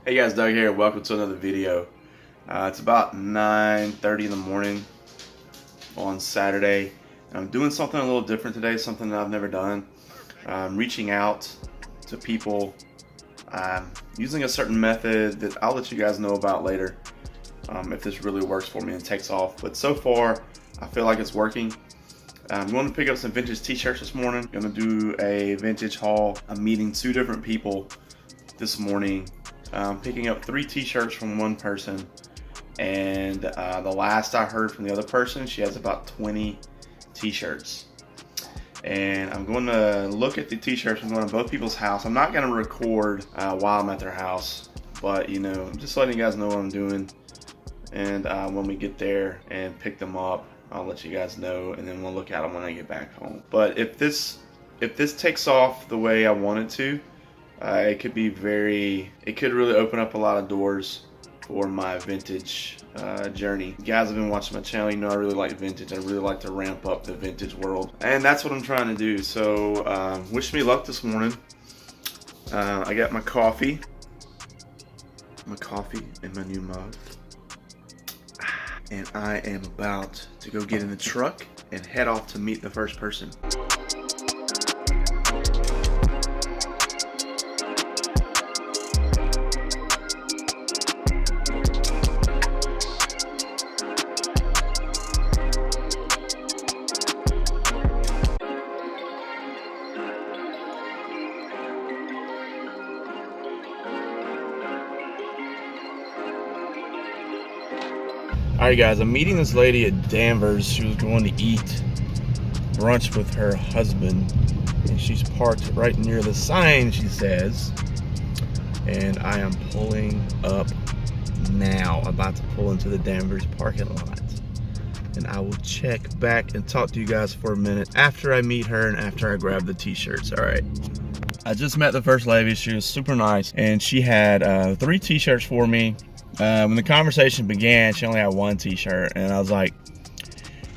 Hey guys, Doug here. Welcome to another video. It's about 9:30 in the morning on Saturday. I'm doing something a little different today, something that I've never done. I'm reaching out to people using a certain method that I'll let you guys know about later if this really works for me and takes off. But so far, I feel like it's working. I'm going to pick up some vintage t-shirts this morning. I'm going to do a vintage haul. I'm meeting two different people this morning. Picking up 3 t-shirts from one person, and the last I heard from the other person, she has about 20 t-shirts. And I'm going to look at the t-shirts. I'm going to both people's house. I'm not going to record while I'm at their house, but you know, I'm just letting you guys know what I'm doing. And when we get there and pick them up, I'll let you guys know, and then we'll look at them when I get back home. But if this takes off the way I want it to, it could really open up a lot of doors for my vintage journey. You guys have been watching my channel, you know I really like vintage. I really like to ramp up the vintage world, and that's what I'm trying to do. So wish me luck this morning. I got my coffee in my new mug, and I am about to go get in the truck and head off to meet the first person. Alright guys, I'm meeting this lady at Danvers. She was going to eat brunch with her husband, and she's parked right near the sign, she says. And I am pulling up now, about to pull into the Danvers parking lot. And I will check back and talk to you guys for a minute after I meet her and after I grab the t-shirts. Alright. I just met the first lady. She was super nice, and she had 3 t-shirts for me. When the conversation began, she only had 1 t-shirt, and I was like,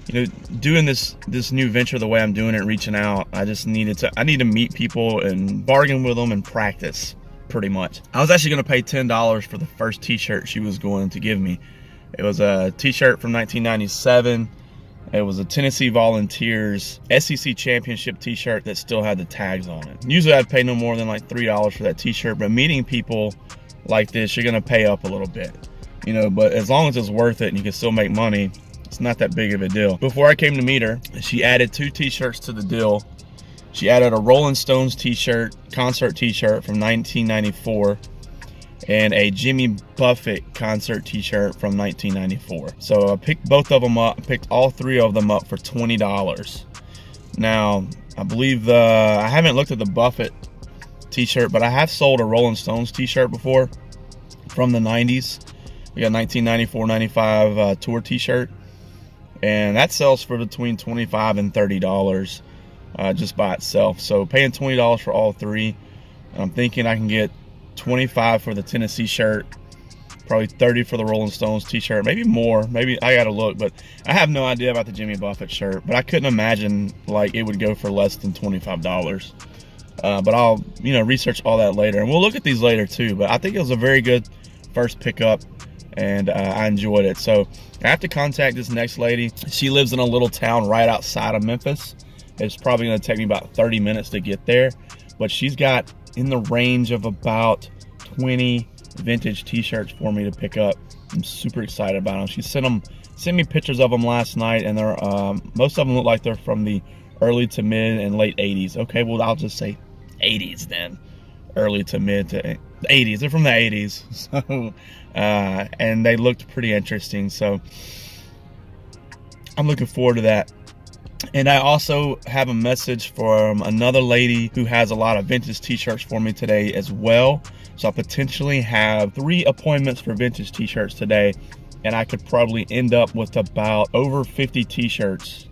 you know, doing this new venture the way I'm doing it, reaching out, I need to meet people and bargain with them and practice, pretty much. I was actually going to pay $10 for the first t-shirt she was going to give me. It was a t-shirt from 1997. It was a Tennessee Volunteers SEC Championship t-shirt that still had the tags on it. Usually I'd pay no more than like $3 for that t-shirt, but meeting people like this, you're gonna pay up a little bit, you know, but as long as it's worth it and you can still make money, it's not that big of a deal. Before I came to meet her, she added 2 t-shirts to the deal. She added a Rolling Stones t-shirt, concert t-shirt from 1994, and a Jimmy Buffett concert t-shirt from 1994. So I picked both of them up, picked all 3 of them up for $20. Now, I believe I haven't looked at the Buffett t-shirt, but I have sold a Rolling Stones t-shirt before from the 90s. We got 1994-95 tour t-shirt, and that sells for between $25 and $30 just by itself. So paying $20 for all 3, and I'm thinking I can get $25 for the Tennessee shirt, probably $30 for the Rolling Stones t-shirt, maybe more. Maybe I gotta look, but I have no idea about the Jimmy Buffett shirt. But I couldn't imagine like it would go for less than $25. But I'll, you know, research all that later, and we'll look at these later too. But I think it was a very good first pickup, and I enjoyed it. So I have to contact this next lady. She lives in a little town right outside of Memphis. It's probably going to take me about 30 minutes to get there, but she's got in the range of about 20 vintage t-shirts for me to pick up. I'm super excited about them. She sent me pictures of them last night, and they're most of them look like they're from the early to mid and late 80s. Okay, well, I'll just say 80s then. Early to mid to 80s. They're from the 80s. So, and they looked pretty interesting. So I'm looking forward to that. And I also have a message from another lady who has a lot of vintage t-shirts for me today as well. So I potentially have 3 appointments for vintage t-shirts today, and I could probably end up with about over 50 t-shirts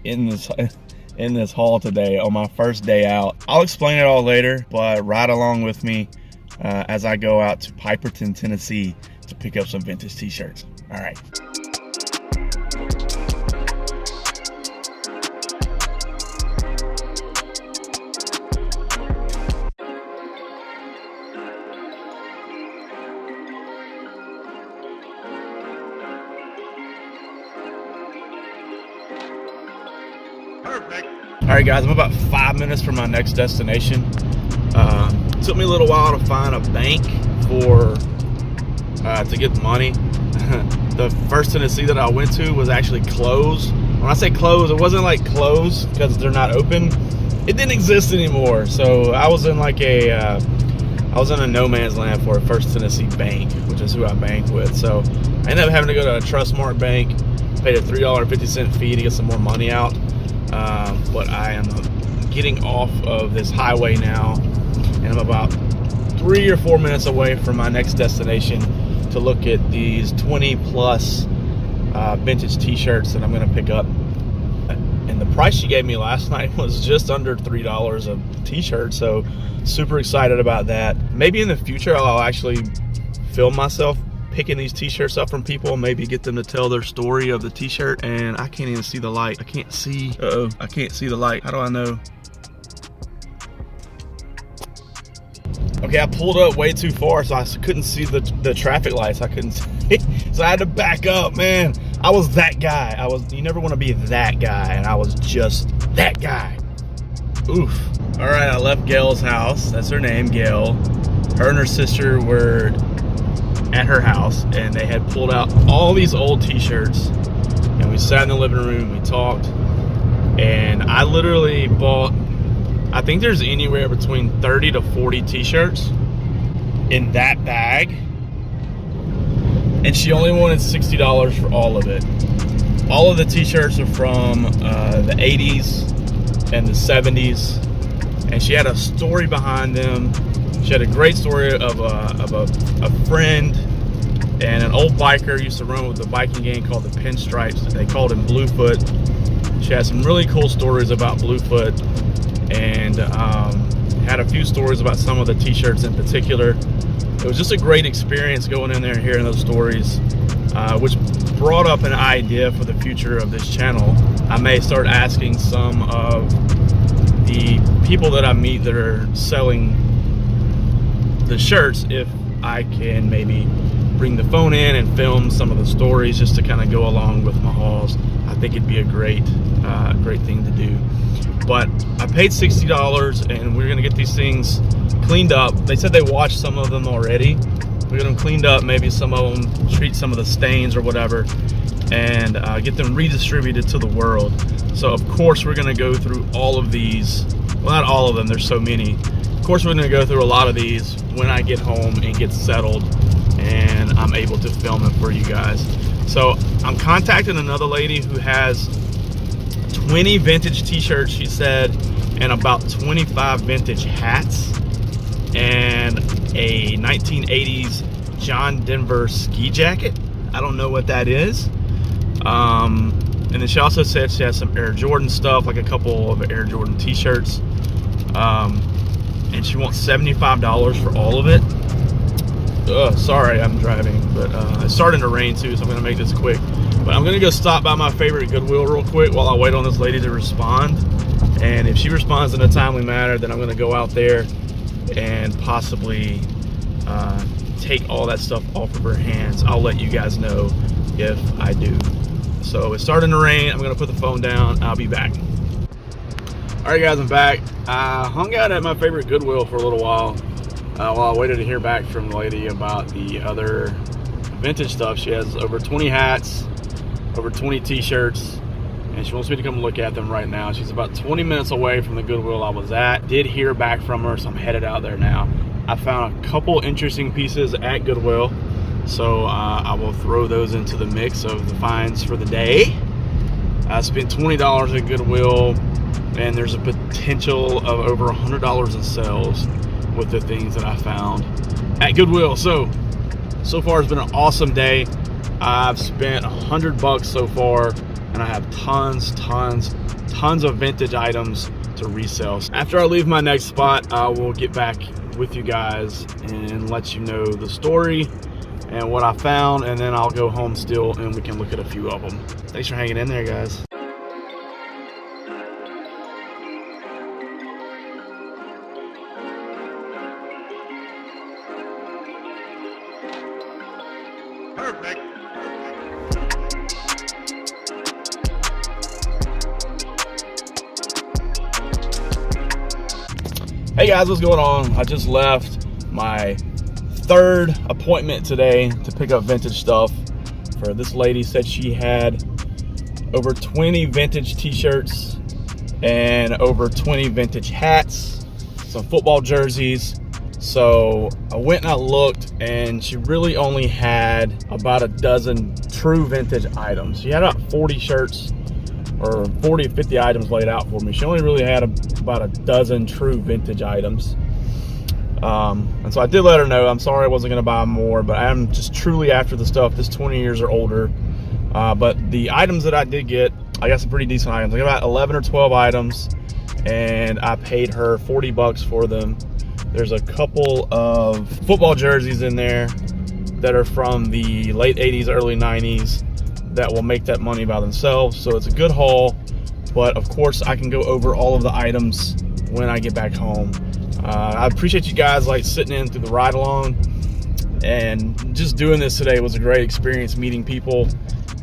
in this haul today on my first day out. I'll explain it all later, but ride along with me as I go out to Piperton, Tennessee to pick up some vintage t-shirts. All right. All right, guys, I'm about 5 minutes from my next destination. Took me a little while to find a bank to get the money. The first Tennessee that I went to was actually closed. When I say closed, it wasn't like closed because they're not open. It didn't exist anymore. So I was in like I was in a no man's land for a First Tennessee bank, which is who I bank with. So I ended up having to go to a Trustmark bank, paid a $3.50 fee to get some more money out. But I am getting off of this highway now, and I'm about 3 or 4 minutes away from my next destination to look at these 20 plus vintage t-shirts that I'm going to pick up. And the price she gave me last night was just under $3 a t-shirt, so super excited about that. Maybe in the future I'll actually film myself picking these t-shirts up from people, maybe get them to tell their story of the t-shirt. And I can't even see the light. I can't see. I can't see the light. How do I know? Okay, I pulled up way too far, so I couldn't see the traffic lights. I couldn't see, so I had to back up, man. I was that guy. You never want to be that guy, and I was just that guy. Oof. All right, I left Gail's house. That's her name, Gail. Her and her sister were at her house, and they had pulled out all these old t-shirts, and we sat in the living room, we talked, and I literally bought, I think there's anywhere between 30 to 40 t-shirts in that bag, and she only wanted $60 for all of it. All of the t-shirts are from the 80s and the 70s, and she had a story behind them. She had a great story of a friend and an old biker used to run with a biking gang called the Pinstripes. They called him Bluefoot. She had some really cool stories about Bluefoot, and had a few stories about some of the t-shirts in particular. It was just a great experience going in there and hearing those stories, which brought up an idea for the future of this channel. I may start asking some of the people that I meet that are selling the shirts if I can maybe bring the phone in and film some of the stories just to kind of go along with my hauls. I think it'd be a great thing to do. But I paid $60, and we're gonna get these things cleaned up. They said they washed some of them already. We're gonna them cleaned up, maybe some of them, treat some of the stains or whatever, and get them redistributed to the world. So of course we're gonna go through all of these. Well, not all of them, there's so many. Of course we're gonna go through a lot of these when I get home and get settled and I'm able to film it for you guys. So I'm contacting another lady who has 20 vintage t-shirts, she said, and about 25 vintage hats, and a 1980s John Denver ski jacket. I don't know what that is. And then she also said she has some Air Jordan stuff, like a couple of Air Jordan t-shirts. And she wants $75 for all of it. Sorry, I'm driving, but it's starting to rain too, so I'm gonna make this quick. But I'm gonna go stop by my favorite Goodwill real quick while I wait on this lady to respond. And if she responds in a timely manner, then I'm gonna go out there and possibly take all that stuff off of her hands. I'll let you guys know if I do. So it's starting to rain. I'm gonna put the phone down. I'll be back. All right, guys, I'm back. I hung out at my favorite Goodwill for a little while I waited to hear back from the lady about the other vintage stuff. She has over 20 hats, over 20 t-shirts, and she wants me to come look at them right now. She's about 20 minutes away from the Goodwill I was at. Did hear back from her, so I'm headed out there now. I found a couple interesting pieces at Goodwill, so I will throw those into the mix of the finds for the day. I spent $20 at Goodwill, and there's a potential of over $100 in sales with the things that I found at Goodwill. So far it's been an awesome day. I've spent $100 so far, and I have tons of vintage items to resell. After I leave my next spot, I will get back with you guys and let you know the story and what I found, and then I'll go home still and we can look at a few of them. Thanks for hanging in there, guys. Perfect. Hey guys, what's going on? I just left my third appointment today to pick up vintage stuff for this lady. Said she had over 20 vintage t-shirts and over 20 vintage hats, some football jerseys. So I went and I looked, and she really only had about a dozen true vintage items. She had about 40 shirts or 40 or 50 items laid out for me. She only really had about a dozen true vintage items. And so I did let her know, I'm sorry I wasn't going to buy more, but I'm just truly after the stuff that's 20 years or older. But the items that I did get, I got some pretty decent items. I got about 11 or 12 items, and I paid her $40 for them. There's a couple of football jerseys in there that are from the late 80s, early 90s that will make that money by themselves. So it's a good haul, but of course I can go over all of the items when I get back home. I appreciate you guys like sitting in through the ride along, and just doing this today was a great experience, meeting people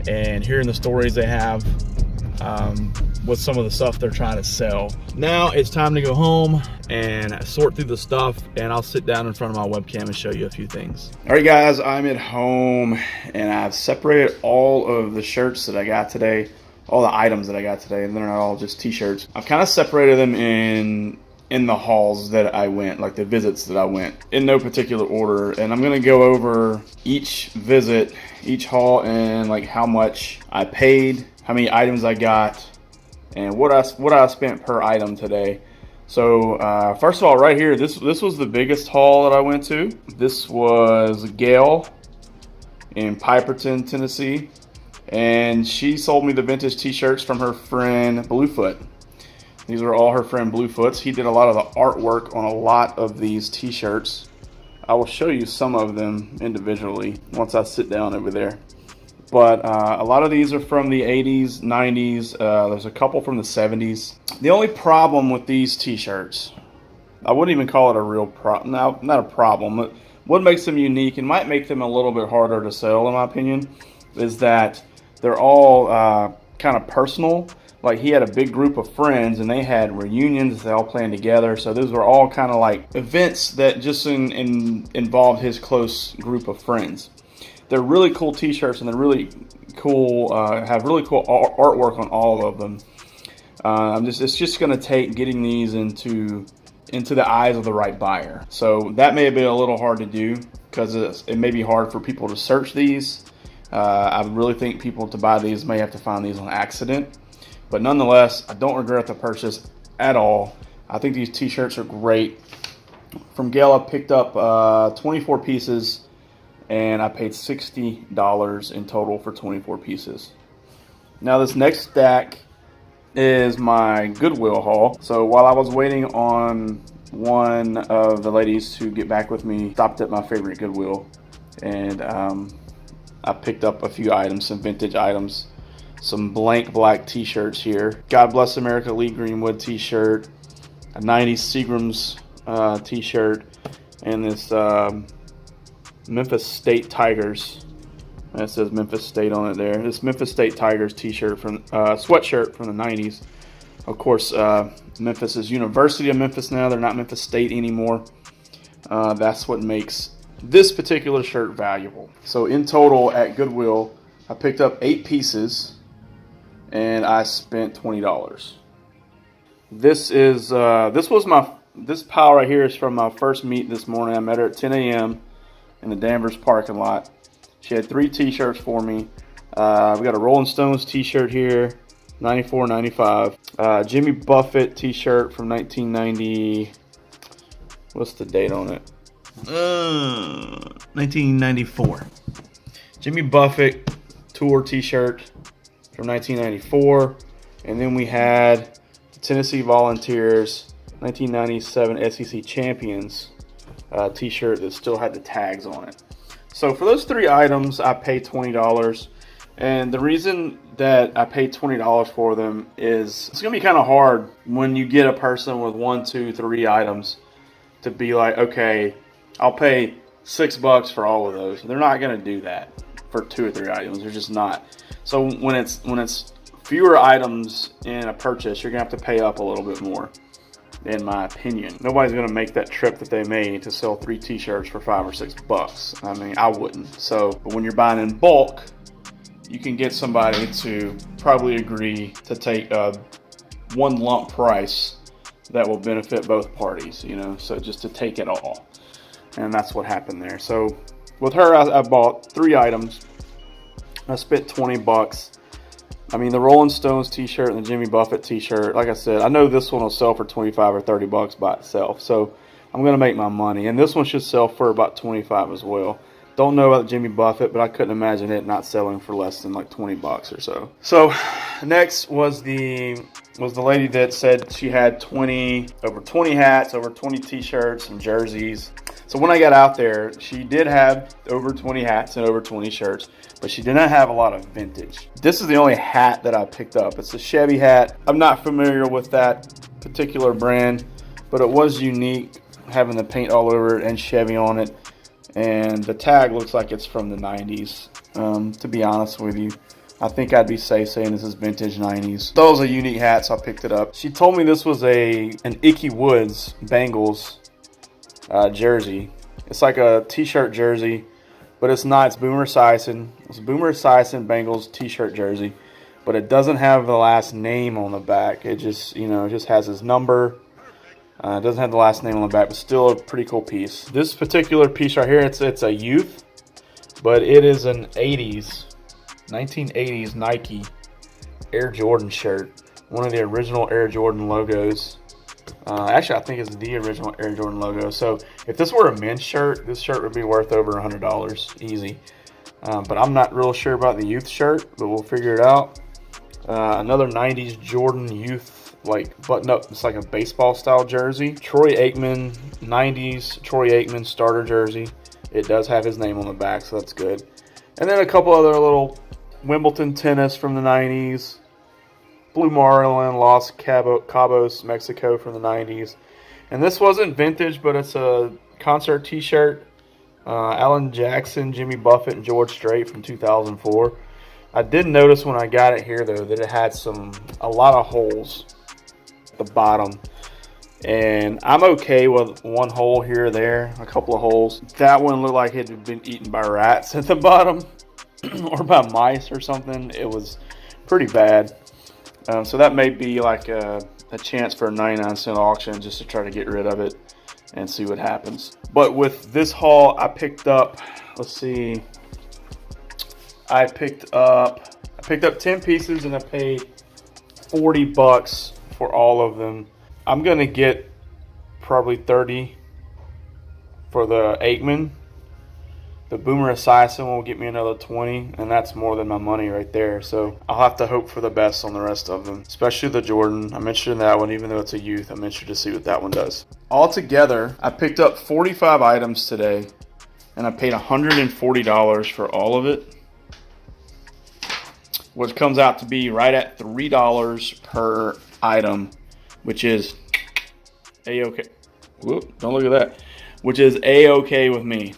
and hearing the stories they have with some of the stuff they're trying to sell. Now it's time to go home and sort through the stuff, and I'll sit down in front of my webcam and show you a few things. All right guys, I'm at home and I've separated all of the shirts that I got today, all the items that I got today, and they're not all just t-shirts. I've kind of separated them in the hauls that I went, like the visits that I went, in no particular order. And I'm gonna go over each visit, each haul, and like how much I paid, how many items I got, and what I spent per item today. So first of all, right here, this was the biggest haul that I went to. This was Gail in Piperton, Tennessee, and she sold me the vintage t-shirts from her friend Bluefoot. These are all her friend Bluefoot's. He did a lot of the artwork on a lot of these t-shirts. I will show you some of them individually once I sit down over there. But a lot of these are from the 80s, 90s. There's a couple from the 70s. The only problem with these t-shirts, I wouldn't even call it a real problem. No, not a problem. What makes them unique and might make them a little bit harder to sell, in my opinion, is that they're all kind of personal. Like, he had a big group of friends and they had reunions, they all planned together. So those were all kind of like events that just involved his close group of friends. They're really cool t-shirts, and they're really cool, have really cool artwork on all of them. It's just going to take getting these into the eyes of the right buyer. So that may be a little hard to do, because it may be hard for people to search these. I really think people to buy these may have to find these on accident. But nonetheless, I don't regret the purchase at all. I think these t-shirts are great. From Gail, I picked up 24 pieces, and I paid $60 in total for 24 pieces. Now this next stack is my Goodwill haul. So while I was waiting on one of the ladies to get back with me, stopped at my favorite Goodwill, and I picked up a few items, some vintage items. Some blank black t-shirts here. God Bless America Lee Greenwood t-shirt, a 90s Seagram's t-shirt, and this Memphis State Tigers. That says Memphis State on it there. This Memphis State Tigers t-shirt from sweatshirt from the 90s. Of course, Memphis is University of Memphis now. They're not Memphis State anymore. That's what makes this particular shirt valuable. So in total at Goodwill, I picked up 8 pieces, and I spent $20. This pile right here is from my first meet this morning. I met her at 10 a.m. in the Danvers parking lot. She had 3 t-shirts for me. We got a Rolling Stones t-shirt here, 94, 95. Jimmy Buffett t-shirt from 1990. What's the date on it? 1994. Jimmy Buffett tour t-shirt from 1994. And then we had the Tennessee Volunteers 1997 SEC Champions t-shirt that still had the tags on it. So for those 3 items, I paid $20. And the reason that I paid $20 for them is it's going to be kind of hard when you get a person with 1, 2, 3 items to be like, okay, I'll pay $6 for all of those. They're not going to do that for 2 or 3 items. They're just not. So when it's fewer items in a purchase, you're going to have to pay up a little bit more. in my opinion. Nobody's gonna make that trip that they made to sell 3 t-shirts for $5 or $6. I mean, I wouldn't. So, but when you're buying in bulk, you can get somebody to probably agree to take one lump price that will benefit both parties, you know, so just to take it all. And that's what happened there. So with her, I bought 3 items. I spent $20. I mean, the Rolling Stones t-shirt and the Jimmy Buffett t-shirt, like I said, I know this one will sell for $25 or $30 by itself. So I'm going to make my money. And this one should sell for about $25 as well. Don't know about Jimmy Buffett, but I couldn't imagine it not selling for less than like $20 or so. So next was the lady that said she had over 20 hats, over 20 t-shirts and jerseys. So when I got out there, she did have over 20 hats and over 20 shirts, but she did not have a lot of vintage. This is the only hat that I picked up. It's a Chevy hat. I'm not familiar with that particular brand, but it was unique, having the paint all over it and Chevy on it. And the tag looks like it's from the 90s, to be honest with you. I think I'd be safe saying this is vintage 90s. That was a unique hat, so I picked it up. She told me this was an Icky Woods Bengals jersey. It's like a t-shirt jersey, but it's not. It's Boomer Esiason. It's a Boomer Esiason Bengals t-shirt jersey, but it doesn't have the last name on the back. It just, you know, it just has his number. It doesn't have the last name on the back, but still a pretty cool piece. This particular piece right here, it's a youth, but it is an 1980s Nike Air Jordan shirt. One of the original Air Jordan logos. Actually, I think it's the original Air Jordan logo. So if this were a men's shirt, this shirt would be worth over $100 easy. But I'm not real sure about the youth shirt, but we'll figure it out. Another 90s Jordan youth, like button up, it's like a baseball style jersey. Troy Aikman, 90s Troy Aikman starter jersey. It does have his name on the back, so that's good. And then a couple other little Wimbledon tennis from the 90s. Blue Marlin, Los Cabos, Mexico from the 90s. And this wasn't vintage, but it's a concert t-shirt. Alan Jackson, Jimmy Buffett, and George Strait from 2004. I did notice when I got it here, though, that it had a lot of holes at the bottom. And I'm okay with one hole here or there, a couple of holes. That one looked like it had been eaten by rats at the bottom or by mice or something. It was pretty bad. So that may be like a chance for a 99-cent auction just to try to get rid of it and see what happens. But with this haul, I picked up, let's see, I picked up 10 pieces and I paid $40 for all of them. I'm gonna get probably 30 for the Aikman. The Boomer Esiason will get me another 20, and that's more than my money right there. So I'll have to hope for the best on the rest of them, especially the Jordan. I'm interested in that one, even though it's a youth. I'm interested to see what that one does. Altogether, I picked up 45 items today, and I paid $140 for all of it, which comes out to be right at $3 per item, which is A-okay. Whoop, don't look at that. Which is A-okay with me.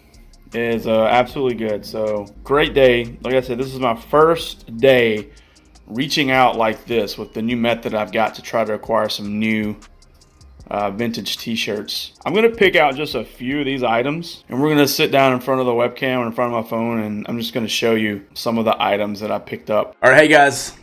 Is absolutely good. So great day. Like I said, this is my first day reaching out like this with the new method I've got to try to acquire some new vintage t-shirts. I'm going to pick out just a few of these items, and we're going to sit down in front of the webcam or in front of my phone, and I'm just going to show you some of the items that I picked up. All right, hey guys,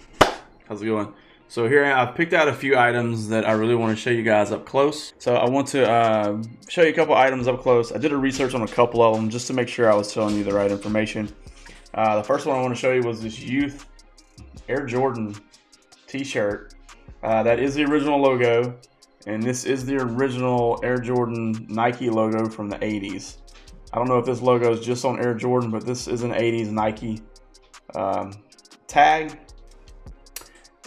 how's it going? So here I've picked out a few items that I really want to show you guys up close. So I want to show you a couple items up close. I did a research on a couple of them just to make sure I was telling you the right information. The first one I want to show you was this youth Air Jordan t-shirt. That is the original logo, and this is the original Air Jordan Nike logo from the 80s. I don't know if this logo is just on Air Jordan, but this is an 80s Nike tag.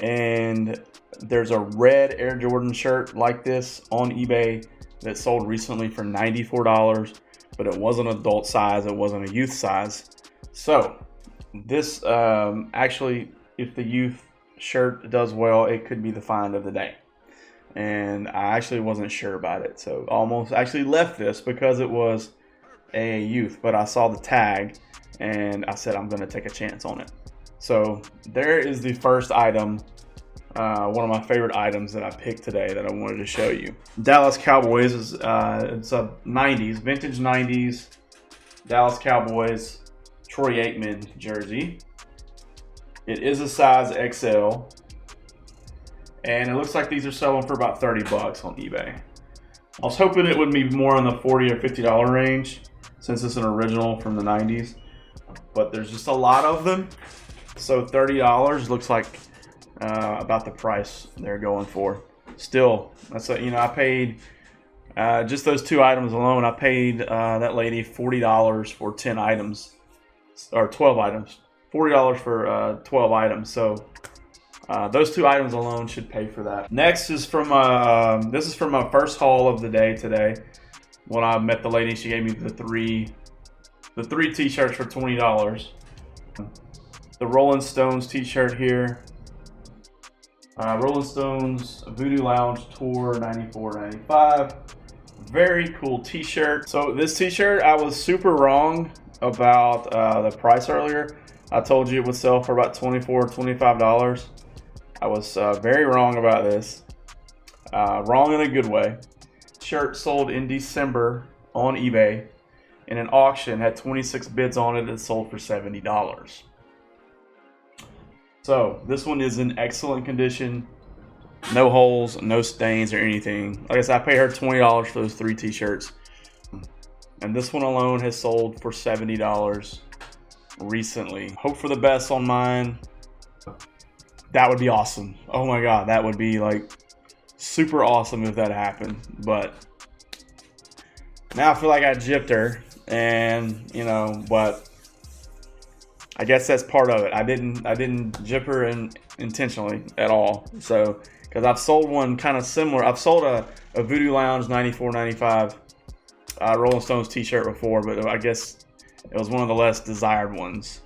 And there's a red Air Jordan shirt like this on eBay that sold recently for $94, but it wasn't adult size, it wasn't a youth size. So this actually, if the youth shirt does well, it could be the find of the day. And I actually wasn't sure about it, so almost actually left this because it was a youth, but I saw the tag and I said I'm going to take a chance on it. So there is the first item one of my favorite items that I picked today that I wanted to show you. Dallas Cowboys is it's a 90s, vintage 90s Dallas Cowboys Troy Aikman jersey. It is a size XL, and it looks like these are selling for about 30 bucks on eBay. I was hoping it would be more in the $40 or $50 range since it's an original from the 90s, but there's just a lot of them. So $30 looks like about the price they're going for. Still, that's I paid just those 2 items alone. I paid that lady $40 for 10 items, or 12 items. $40 for 12 items. So those 2 items alone should pay for that. Next is from this is from my first haul of the day today. When I met the lady, she gave me the three t-shirts for $20. The Rolling Stones t-shirt here. Rolling Stones Voodoo Lounge Tour 94.95. Very cool t-shirt. So this t-shirt, I was super wrong about the price earlier. I told you it would sell for about $24, $25. I was very wrong about this. Wrong in a good way. Shirt sold in December on eBay in an auction, had 26 bids on it, and sold for $70. So this one is in excellent condition, no holes, no stains or anything. Like I said, I paid her $20 for those 3 t-shirts, and this one alone has sold for $70 recently. Hope for the best on mine. That would be awesome. Oh my god, that would be like super awesome if that happened. But now I feel like I gypped her, and but I guess that's part of it. I didn't gyp her intentionally at all. So, because I've sold one kind of similar. I've sold a Voodoo Lounge 94.95 Rolling Stones t-shirt before, but I guess it was one of the less desired ones,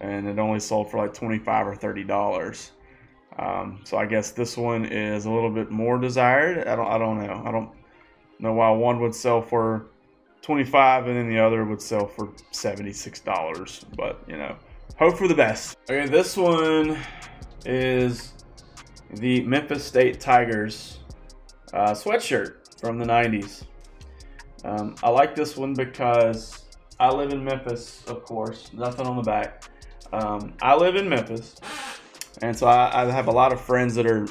and it only sold for like $25 or $30. So I guess this one is a little bit more desired. I don't know. I don't know why one would sell for $25 and then the other would sell for $76. But hope for the best. Okay, this one is the Memphis State Tigers sweatshirt from the 90s. I like this one because I live in Memphis, of course. Nothing on the back. I live in Memphis, and so I have a lot of friends that are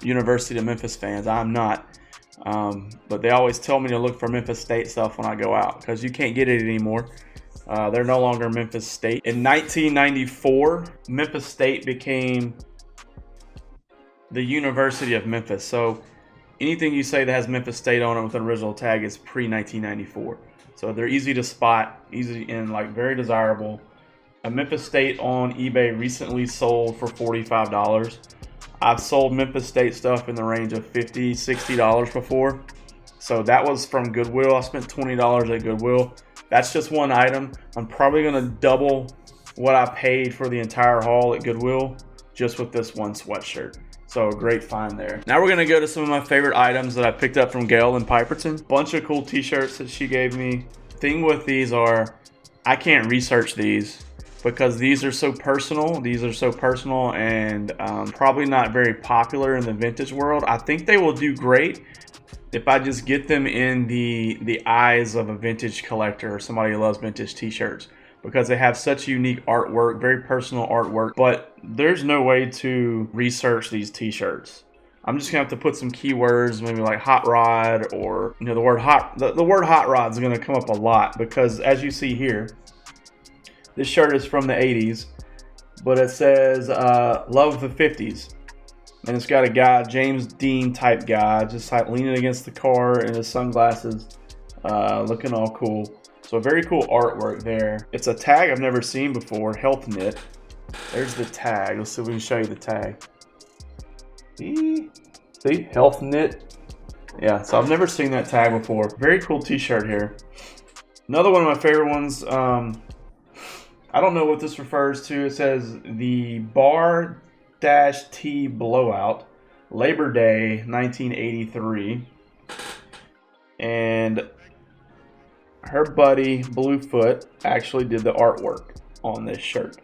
University of Memphis fans. I'm not, but they always tell me to look for Memphis State stuff when I go out because you can't get it anymore. They're no longer Memphis State. In 1994, Memphis State became the University of Memphis. So anything you say that has Memphis State on it with an original tag is pre-1994. So they're easy to spot, easy and very desirable. A Memphis State on eBay recently sold for $45. I've sold Memphis State stuff in the range of $50, $60 before. So that was from Goodwill. I spent $20 at Goodwill. That's just one item. I'm probably going to double what I paid for the entire haul at Goodwill just with this one sweatshirt. So a great find there. Now we're going to go to some of my favorite items that I picked up from Gail in Piperton. Bunch of cool t-shirts that she gave me. Thing with these are, I can't research these because these are so personal. These are so personal and probably not very popular in the vintage world. I think they will do great if I just get them in the eyes of a vintage collector or somebody who loves vintage t-shirts, because they have such unique artwork, very personal artwork, but there's no way to research these t-shirts. I'm just gonna have to put some keywords, maybe like hot rod, or the word hot. The word hot rod is gonna come up a lot because, as you see here, this shirt is from the 80s, but it says love the 50s. And it's got a guy, James Dean type guy, just leaning against the car in his sunglasses, looking all cool. So very cool artwork there. It's a tag I've never seen before, Health Knit. There's the tag. Let's see if we can show you the tag. See, Health Knit. Yeah, so I've never seen that tag before. Very cool t-shirt here. Another one of my favorite ones, I don't know what this refers to. It says the Bar-T Blowout, Labor Day 1983. And her buddy Bluefoot actually did the artwork on this shirt.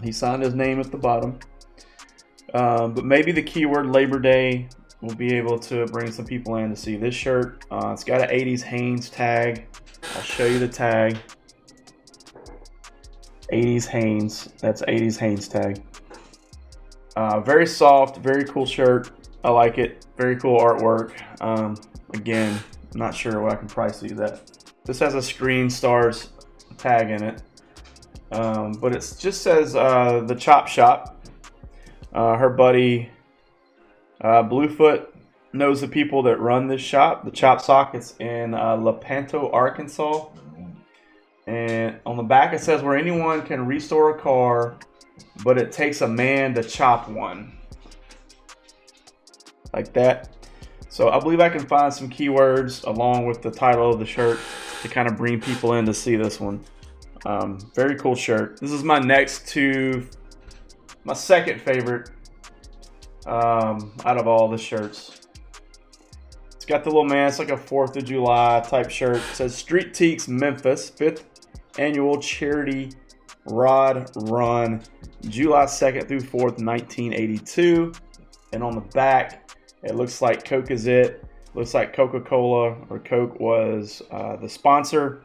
He signed his name at the bottom. But maybe the keyword Labor Day will be able to bring some people in to see this shirt. It's got an 80s Hanes tag. I'll show you the tag. 80s Hanes. That's 80s Hanes tag. Very soft, very cool shirt. I like it. Very cool artwork. Again, I'm not sure what I can price these at. This has a Screen Stars tag in it. But it just says the Chop Shop. Her buddy Bluefoot knows the people that run this shop, the Chop Sock. It's in Lepanto, Arkansas. And on the back it says where anyone can restore a car, but it takes a man to chop one. Like that. So I believe I can find some keywords along with the title of the shirt to kind of bring people in to see this one. Very cool shirt. This is my my second favorite out of all the shirts. It's got the little man. It's like a 4th of July type shirt. It says Street Teaks Memphis 5th Annual Charity Rod Run, July 2nd through 4th, 1982. And on the back, it looks like Coke is it. Looks like Coca-Cola or Coke was the sponsor.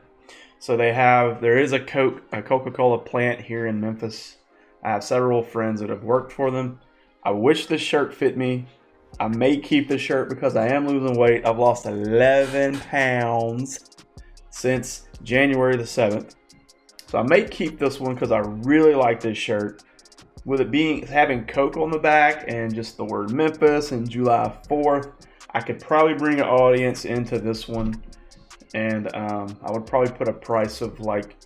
So there is a Coca-Cola plant here in Memphis. I have several friends that have worked for them. I wish this shirt fit me. I may keep this shirt because I am losing weight. I've lost 11 pounds since January the 7th. So I may keep this one because I really like this shirt. With it having Coke on the back and just the word Memphis and July 4th, I could probably bring an audience into this one. And I would probably put a price of like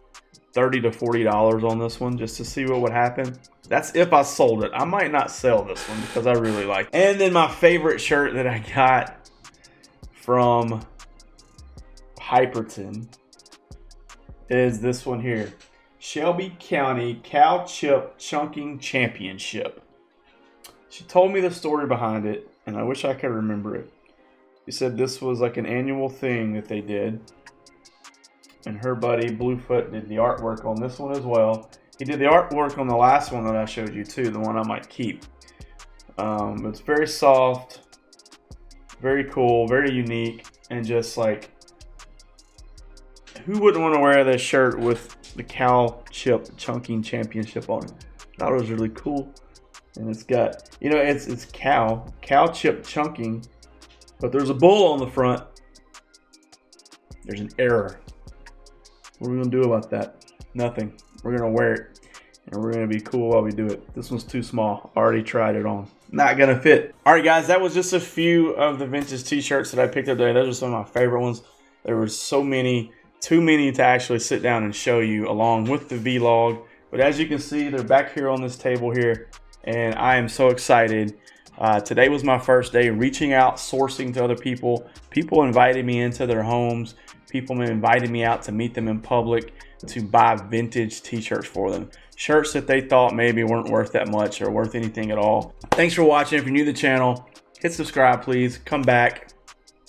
$30 to $40 on this one just to see what would happen. That's if I sold it. I might not sell this one because I really like it. And then my favorite shirt that I got from Hyperton is this one here. Shelby County Cow Chip Chunking Championship. She told me the story behind it, and I wish I could remember it. She said this was like an annual thing that they did. And her buddy Bluefoot did the artwork on this one as well. He did the artwork on the last one that I showed you too, the one I might keep. It's very soft, very cool, very unique, and just like, who wouldn't want to wear this shirt with the Cow Chip Chunking Championship on it? I thought it was really cool. And it's got, you know, it's cow chip chunking, but there's a bull on the front. There's an error. What are we gonna do about that? Nothing. We're gonna wear it, and we're gonna be cool while we do it. This one's too small. Already tried it on. Not gonna fit. All right, guys, that was just a few of the vintage t-shirts that I picked up today. Those are some of my favorite ones. There were so many, too many to actually sit down and show you along with the vlog. But as you can see, they're back here on this table here, and I am so excited. Today was my first day reaching out, sourcing to other people. People invited me into their homes. People invited me out to meet them in public to buy vintage t-shirts for them. Shirts that they thought maybe weren't worth that much or worth anything at all. Thanks for watching. If you're new to the channel, hit subscribe, please. Come back.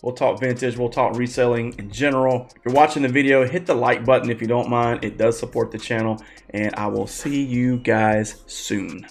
We'll talk vintage. We'll talk reselling in general. If you're watching the video, hit the like button if you don't mind. It does support the channel. And I will see you guys soon.